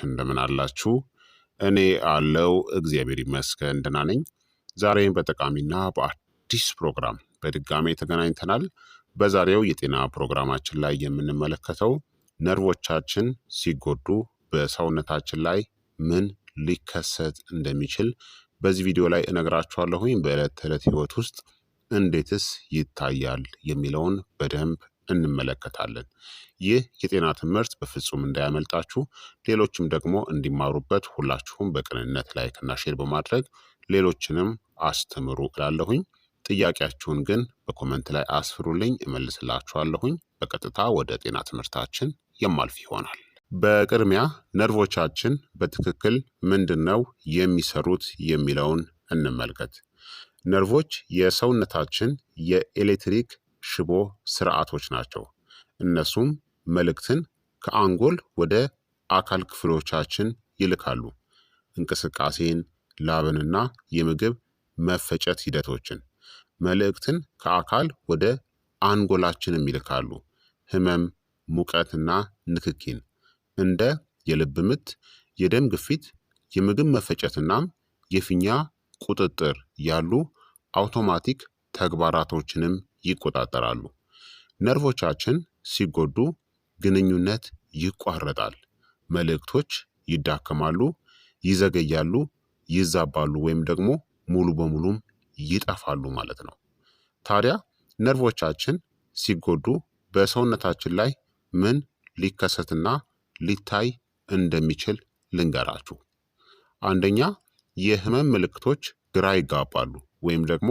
እንደምን አላችሁ? እኔ አለው እግዚአብሔር ይመስገን ደህና ነኝ። ዛሬም በጠቃሚና በአዲስ ፕሮግራም በድጋሜ ተገናኝተናል። በዛሬው የጤና ፕሮግራማችን ላይ የምንመለከተው ነርቮቻችን ሲጎዱ በሰውነታችን ላይ ምን ሊከሰት እንደሚችል በዚህ ቪዲዮ ላይ እነግራችኋለሁኝ። በዕለት ተዕለት ህይወት ውስጥ እንዴትስ ይታያል የሚለውን በደንብ እንመለከታለን። ይህ የጤና ትምህርት በፍጹም እንዳያመልጣችሁ፣ ሌሎችም ደግሞ እንዲማሩበት ሁላችሁም በቅንነት ላይክና ሼር በማድረግ ሌሎችንም አስተምሩ እላለሁኝ። ጥያቄያችሁን ግን በኮመንት ላይ አስፍሩልኝ፣ እመልስላችኋለሁኝ። በቀጥታ ወደ ጤና ትምህርታችን የማልፍ ይሆናል። በቅድሚያ ነርቮቻችን በትክክል ምንድን ነው የሚሰሩት የሚለውን እንመልከት። ነርቮች የሰውነታችን የኤሌክትሪክ ሽቦ ስርዓቶች ናቸው። እነሱም መልእክትን ከአንጎል ወደ አካል ክፍሎቻችን ይልካሉ። እንቅስቃሴን፣ ላብንና የምግብ መፈጨት ሂደቶችን። መልእክትን ከአካል ወደ አንጎላችንም ይልካሉ። ህመም፣ ሙቀትና ንክኪን እንደ የልብ ምት፣ የደም ግፊት፣ የምግብ መፈጨትናም የፊኛ ቁጥጥር ያሉ አውቶማቲክ ተግባራቶችንም ይቆጣጠራሉ። ነርቮቻችን ሲጎዱ ግንኙነት ይቋረጣል። መልእክቶች ይዳከማሉ፣ ይዘገያሉ፣ ይዛባሉ ወይም ደግሞ ሙሉ በሙሉም ይጠፋሉ ማለት ነው። ታዲያ ነርቮቻችን ሲጎዱ በሰውነታችን ላይ ምን ሊከሰትና ሊታይ እንደሚችል ልንገራችሁ። አንደኛ፣ የህመም ምልክቶች ግራ ይጋባሉ ወይም ደግሞ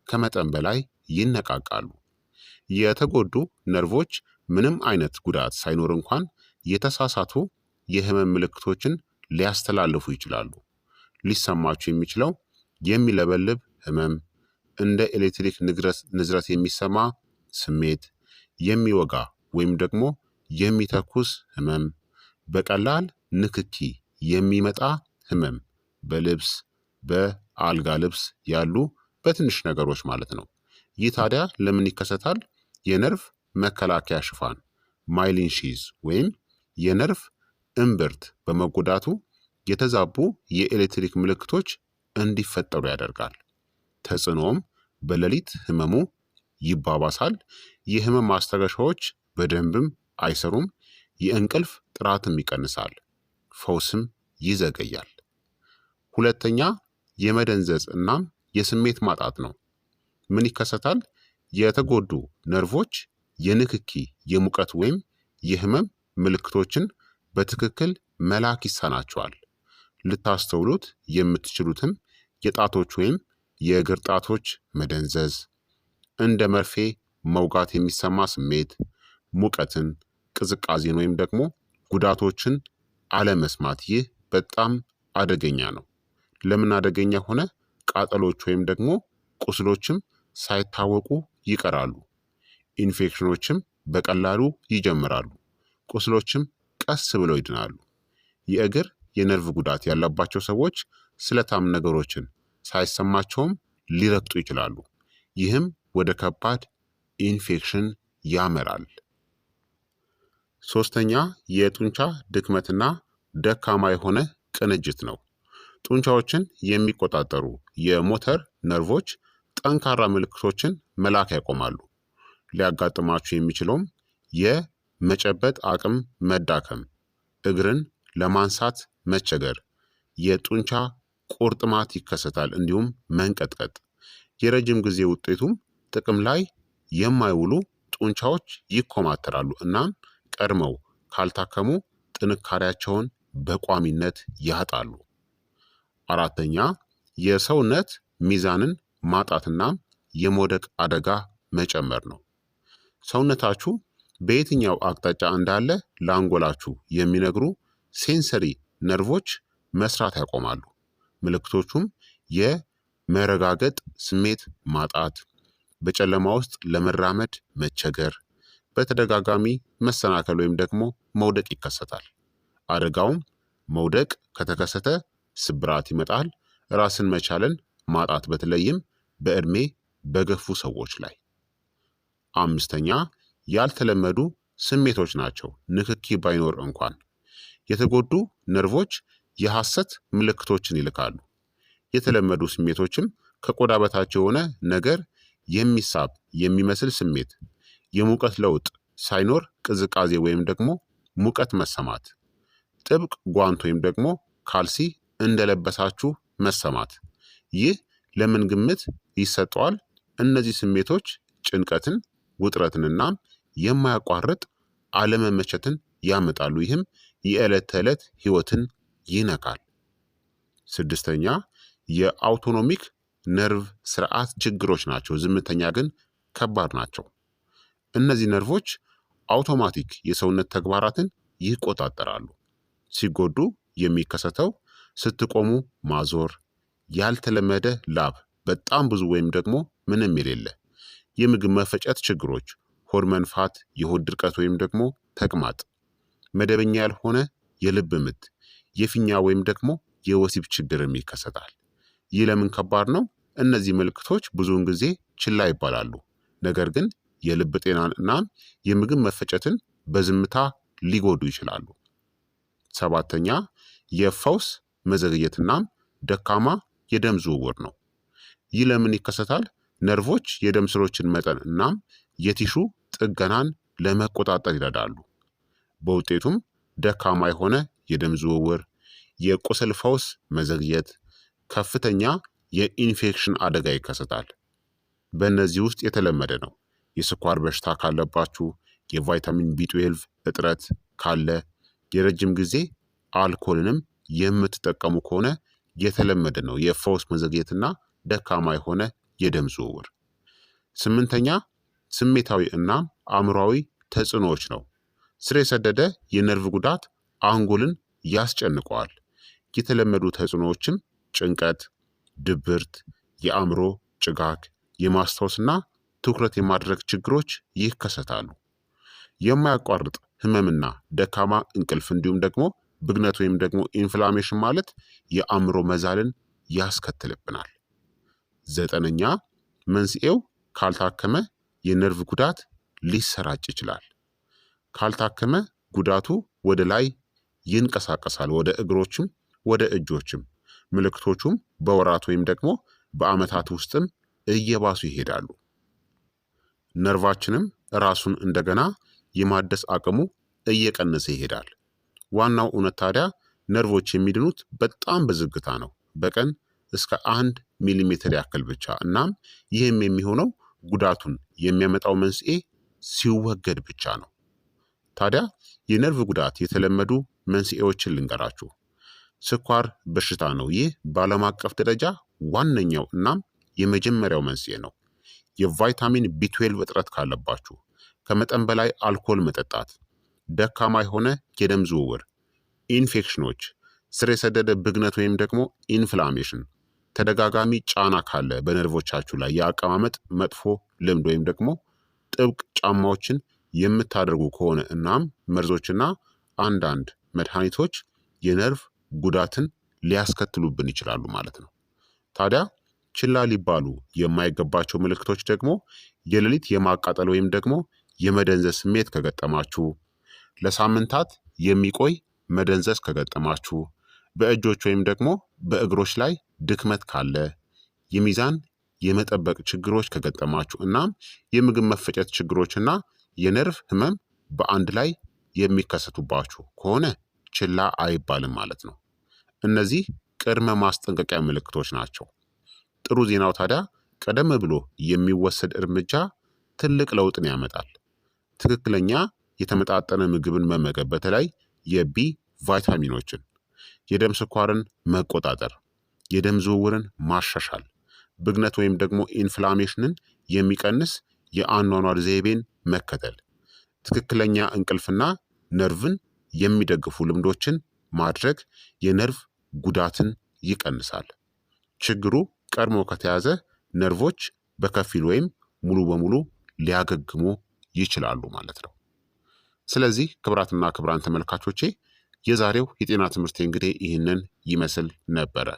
ከመጠን በላይ ይነቃቃሉ። የተጎዱ ነርቮች ምንም አይነት ጉዳት ሳይኖር እንኳን የተሳሳቱ የህመም ምልክቶችን ሊያስተላልፉ ይችላሉ። ሊሰማችሁ የሚችለው የሚለበልብ ህመም፣ እንደ ኤሌክትሪክ ንዝረት የሚሰማ ስሜት፣ የሚወጋ ወይም ደግሞ የሚተኩስ ህመም፣ በቀላል ንክኪ የሚመጣ ህመም፣ በልብስ በአልጋ ልብስ ያሉ በትንሽ ነገሮች ማለት ነው። ይህ ታዲያ ለምን ይከሰታል? የነርቭ መከላከያ ሽፋን ማይሊን ሺዝ ወይም የነርቭ እምብርት በመጎዳቱ የተዛቡ የኤሌክትሪክ ምልክቶች እንዲፈጠሩ ያደርጋል። ተጽዕኖም በሌሊት ህመሙ ይባባሳል። የህመም ማስታገሻዎች በደንብም አይሰሩም። የእንቅልፍ ጥራትም ይቀንሳል። ፈውስም ይዘገያል። ሁለተኛ፣ የመደንዘዝ እናም የስሜት ማጣት ነው። ምን ይከሰታል? የተጎዱ ነርቮች የንክኪ፣ የሙቀት ወይም የህመም ምልክቶችን በትክክል መላክ ይሳናቸዋል። ልታስተውሉት የምትችሉትም የጣቶች ወይም የእግር ጣቶች መደንዘዝ፣ እንደ መርፌ መውጋት የሚሰማ ስሜት፣ ሙቀትን፣ ቅዝቃዜን ወይም ደግሞ ጉዳቶችን አለመስማት። ይህ በጣም አደገኛ ነው። ለምን አደገኛ ሆነ? ቃጠሎች ወይም ደግሞ ቁስሎችም ሳይታወቁ ይቀራሉ። ኢንፌክሽኖችም በቀላሉ ይጀምራሉ። ቁስሎችም ቀስ ብለው ይድናሉ። የእግር የነርቭ ጉዳት ያለባቸው ሰዎች ስለታም ነገሮችን ሳይሰማቸውም ሊረግጡ ይችላሉ። ይህም ወደ ከባድ ኢንፌክሽን ያመራል። ሶስተኛ፣ የጡንቻ ድክመትና ደካማ የሆነ ቅንጅት ነው። ጡንቻዎችን የሚቆጣጠሩ የሞተር ነርቮች ጠንካራ ምልክቶችን መላክ ያቆማሉ። ሊያጋጥማችሁ የሚችለውም የመጨበጥ አቅም መዳከም፣ እግርን ለማንሳት መቸገር፣ የጡንቻ ቁርጥማት ይከሰታል። እንዲሁም መንቀጥቀጥ። የረጅም ጊዜ ውጤቱም ጥቅም ላይ የማይውሉ ጡንቻዎች ይኮማተራሉ። እናም ቀድመው ካልታከሙ ጥንካሬያቸውን በቋሚነት ያጣሉ። አራተኛ፣ የሰውነት ሚዛንን ማጣትናም የመውደቅ አደጋ መጨመር ነው። ሰውነታችሁ በየትኛው አቅጣጫ እንዳለ ለአንጎላችሁ የሚነግሩ ሴንሰሪ ነርቮች መስራት ያቆማሉ። ምልክቶቹም የመረጋገጥ ስሜት ማጣት፣ በጨለማ ውስጥ ለመራመድ መቸገር፣ በተደጋጋሚ መሰናከል ወይም ደግሞ መውደቅ ይከሰታል። አደጋውም መውደቅ ከተከሰተ ስብራት ይመጣል። ራስን መቻልን ማጣት፣ በተለይም በዕድሜ በገፉ ሰዎች ላይ። አምስተኛ፣ ያልተለመዱ ስሜቶች ናቸው። ንክኪ ባይኖር እንኳን የተጎዱ ነርቮች የሐሰት ምልክቶችን ይልካሉ። የተለመዱ ስሜቶችም ከቆዳ በታች የሆነ ነገር የሚሳብ የሚመስል ስሜት፣ የሙቀት ለውጥ ሳይኖር ቅዝቃዜ ወይም ደግሞ ሙቀት መሰማት፣ ጥብቅ ጓንት ወይም ደግሞ ካልሲ እንደለበሳችሁ መሰማት። ይህ ለምን ግምት ይሰጠዋል? እነዚህ ስሜቶች ጭንቀትን፣ ውጥረትንና የማያቋርጥ አለመመቸትን ያመጣሉ። ይህም የዕለት ተዕለት ህይወትን ይነካል። ስድስተኛ የአውቶኖሚክ ነርቭ ስርዓት ችግሮች ናቸው። ዝምተኛ ግን ከባድ ናቸው። እነዚህ ነርቮች አውቶማቲክ የሰውነት ተግባራትን ይቆጣጠራሉ። ሲጎዱ የሚከሰተው ስትቆሙ ማዞር፣ ያልተለመደ ላብ፣ በጣም ብዙ ወይም ደግሞ ምንም የሌለ፣ የምግብ መፈጨት ችግሮች፣ ሆድ መንፋት፣ የሆድ ድርቀት ወይም ደግሞ ተቅማጥ፣ መደበኛ ያልሆነ የልብ ምት፣ የፊኛ ወይም ደግሞ የወሲብ ችግርም ይከሰታል። ይህ ለምን ከባድ ነው? እነዚህ ምልክቶች ብዙውን ጊዜ ችላ ይባላሉ፣ ነገር ግን የልብ ጤናን እናም የምግብ መፈጨትን በዝምታ ሊጎዱ ይችላሉ። ሰባተኛ የፈውስ መዘግየትናም ደካማ የደም ዝውውር ነው። ይህ ለምን ይከሰታል? ነርቮች የደም ስሮችን መጠን እናም የቲሹ ጥገናን ለመቆጣጠር ይረዳሉ። በውጤቱም ደካማ የሆነ የደም ዝውውር፣ የቁስል ፈውስ መዘግየት፣ ከፍተኛ የኢንፌክሽን አደጋ ይከሰታል። በእነዚህ ውስጥ የተለመደ ነው። የስኳር በሽታ ካለባችሁ፣ የቫይታሚን ቢ12 እጥረት ካለ፣ የረጅም ጊዜ አልኮልንም የምትጠቀሙ ከሆነ የተለመደ ነው የፈውስ መዘግየትና ደካማ የሆነ የደም ዝውውር። ስምንተኛ ስሜታዊ እናም አእምሯዊ ተጽዕኖዎች ነው። ስር የሰደደ የነርቭ ጉዳት አንጎልን ያስጨንቀዋል። የተለመዱ ተጽዕኖዎችም ጭንቀት፣ ድብርት፣ የአእምሮ ጭጋግ፣ የማስታወስና ትኩረት የማድረግ ችግሮች ይከሰታሉ። የማያቋርጥ ህመምና ደካማ እንቅልፍ እንዲሁም ደግሞ ብግነት ወይም ደግሞ ኢንፍላሜሽን ማለት የአእምሮ መዛልን ያስከትልብናል። ዘጠነኛ መንስኤው ካልታከመ የነርቭ ጉዳት ሊሰራጭ ይችላል። ካልታከመ ጉዳቱ ወደ ላይ ይንቀሳቀሳል፣ ወደ እግሮችም ወደ እጆችም። ምልክቶቹም በወራት ወይም ደግሞ በዓመታት ውስጥም እየባሱ ይሄዳሉ። ነርቫችንም ራሱን እንደገና የማደስ አቅሙ እየቀነሰ ይሄዳል። ዋናው እውነት ታዲያ ነርቮች የሚድኑት በጣም በዝግታ ነው፣ በቀን እስከ 1 ሚሊሜትር ያክል ብቻ። እናም ይህም የሚሆነው ጉዳቱን የሚያመጣው መንስኤ ሲወገድ ብቻ ነው። ታዲያ የነርቭ ጉዳት የተለመዱ መንስኤዎችን ልንገራችሁ። ስኳር በሽታ ነው። ይህ በዓለም አቀፍ ደረጃ ዋነኛው እናም የመጀመሪያው መንስኤ ነው። የቫይታሚን ቢ12 እጥረት ካለባችሁ፣ ከመጠን በላይ አልኮል መጠጣት፣ ደካማ የሆነ የደም ዝውውር፣ ኢንፌክሽኖች፣ ስር የሰደደ ብግነት ወይም ደግሞ ኢንፍላሜሽን፣ ተደጋጋሚ ጫና ካለ በነርቮቻችሁ ላይ፣ የአቀማመጥ መጥፎ ልምድ ወይም ደግሞ ጥብቅ ጫማዎችን የምታደርጉ ከሆነ እናም መርዞችና አንዳንድ መድኃኒቶች የነርቭ ጉዳትን ሊያስከትሉብን ይችላሉ ማለት ነው። ታዲያ ችላ ሊባሉ የማይገባቸው ምልክቶች ደግሞ የሌሊት የማቃጠል ወይም ደግሞ የመደንዘዝ ስሜት ከገጠማችሁ፣ ለሳምንታት የሚቆይ መደንዘዝ ከገጠማችሁ፣ በእጆች ወይም ደግሞ በእግሮች ላይ ድክመት ካለ፣ የሚዛን የመጠበቅ ችግሮች ከገጠማችሁ እናም የምግብ መፈጨት ችግሮችና የነርቭ ህመም በአንድ ላይ የሚከሰቱባችሁ ከሆነ ችላ አይባልም ማለት ነው። እነዚህ ቅድመ ማስጠንቀቂያ ምልክቶች ናቸው። ጥሩ ዜናው ታዲያ ቀደም ብሎ የሚወሰድ እርምጃ ትልቅ ለውጥን ያመጣል። ትክክለኛ የተመጣጠነ ምግብን መመገብ፣ በተለይ የቢ ቫይታሚኖችን፣ የደም ስኳርን መቆጣጠር፣ የደም ዝውውርን ማሻሻል፣ ብግነት ወይም ደግሞ ኢንፍላሜሽንን የሚቀንስ የአኗኗር ዘይቤን መከተል፣ ትክክለኛ እንቅልፍና ነርቭን የሚደግፉ ልምዶችን ማድረግ የነርቭ ጉዳትን ይቀንሳል። ችግሩ ቀድሞ ከተያዘ ነርቮች በከፊል ወይም ሙሉ በሙሉ ሊያገግሙ ይችላሉ ማለት ነው። ስለዚህ ክቡራትና ክቡራን ተመልካቾቼ የዛሬው የጤና ትምህርት እንግዲህ ይህንን ይመስል ነበረ።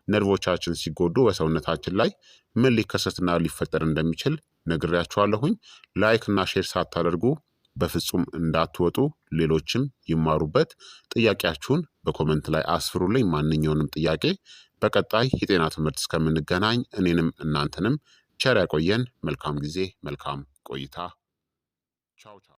ነርቮቻችን ሲጎዱ በሰውነታችን ላይ ምን ሊከሰትና ሊፈጠር እንደሚችል ነግሬያችኋለሁኝ። ላይክ እና ሼር ሳታደርጉ በፍጹም እንዳትወጡ፣ ሌሎችም ይማሩበት። ጥያቄያችሁን በኮመንት ላይ አስፍሩልኝ። ማንኛውንም ጥያቄ በቀጣይ የጤና ትምህርት እስከምንገናኝ እኔንም እናንተንም ቸር ያቆየን። መልካም ጊዜ፣ መልካም ቆይታ። ቻው ቻው።